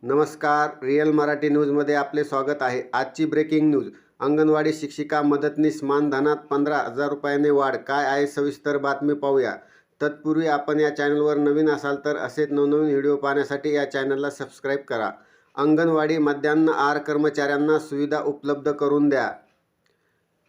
नमस्कार, रिअल मराठी न्यूजमध्ये आपले स्वागत आहे। आजची ब्रेकिंग न्यूज। अंगणवाडी शिक्षिका मदतनीस मानधनात 15,000 रुपयांनी वाढ। काय आहे सविस्तर बातमी पाहूया। तत्पूर्वी आपण या चॅनलवर नवीन असाल तर असेच नवनवीन व्हिडिओ पाहण्यासाठी या चॅनलला सबस्क्राईब करा। अंगणवाडी मध्यान्ह आहार कर्मचाऱ्यांना सुविधा उपलब्ध करून द्या।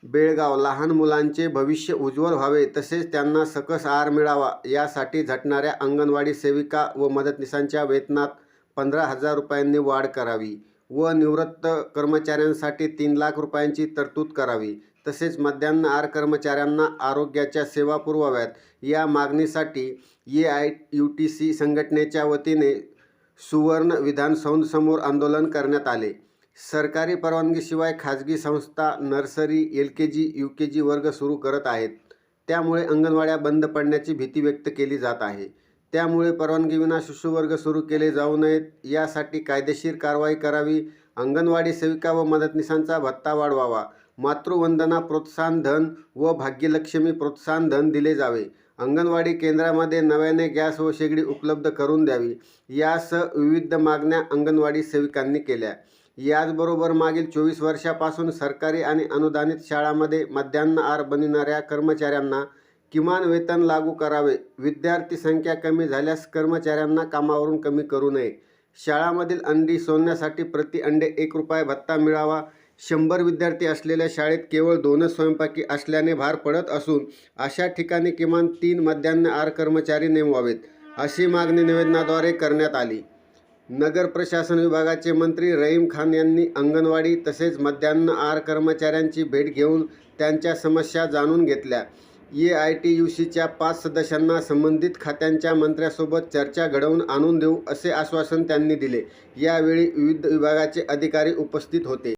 बेळगाव। लहान मुलांचे भविष्य उज्ज्वल व्हावे तसेच त्यांना सकस आहार मिळावा यासाठी झटणाऱ्या अंगणवाडी सेविका व मदतनीसांच्या वेतनात 15,000 रुपयांनी वाढ करावी व निवृत्त कर्मचाऱ्यांसाठी 3 लाख रुपयांची तरतूद करावी। तसेच मध्यान्ह आहार कर्मचाऱ्यांना आरोग्याच्या सेवा पुरवाव्यात या मागणीसाठी AIUTC संघटनेच्या वतीने सुवर्ण विधान संस्थेसमोर आंदोलन करण्यात आले। सरकारी परवानगीशिवाय खाजगी संस्था नर्सरी, LKG, UKG वर्ग सुरू करत आहेत। त्यामुळे अंगणवाड्या बंद पडण्याची भीती व्यक्त केली जात आहे। त्यामुळे परवानगीविना शिशुवर्ग सुरू केले जाऊ नयेत यासाठी कायदेशीर कारवाई करावी। अंगणवाडी सेविका व मदतनीसांचा भत्ता वाढवावा। मातृवंदना प्रोत्साहन धन व भाग्यलक्ष्मी प्रोत्साहन धन दिले जावे। अंगणवाडी केंद्रामध्ये नव्याने गॅस व शेगडी उपलब्ध करून द्यावी यासह विविध मागण्या अंगणवाडी सेविकांनी केल्या। याचबरोबर मागील 24 वर्षापासून सरकारी आणि अनुदानित शाळांमध्ये मध्यान्ह आहार बनविणाऱ्या कर्मचाऱ्यांना किमान वेतन लागू करावे। विद्यार्थी संख्या कमी झाल्यास कर्मचाऱ्यांना कामावरून कमी करू नये। शाळांमधील अंडी सोलण्यासाठी प्रति अंडे 1 रुपया भत्ता मिळावा। 100 विद्यार्थी असलेल्या शाळेत केवळ 2च स्वयंपाकी असल्याने भार पडत असून अशा ठिकाणी किमान 3 मध्यान्ह आहार कर्मचारी नेमवावेत अशी मागणी निवेदनाद्वारे करण्यात आली। नगर प्रशासन विभागाचे मंत्री रहीम खान यांनी अंगणवाडी तसेच मध्यान्ह आहार कर्मचाऱ्यांची भेट घेऊन त्यांच्या समस्या जाणून घेतल्या। AITUCच्या 5 सदस्यांना संबंधित खात्यांच्या मंत्र्यांसोबत चर्चा घडवून आणून देऊ असे आश्वासन त्यांनी दिले। यावेळी विविध विभागाचे अधिकारी उपस्थित होते।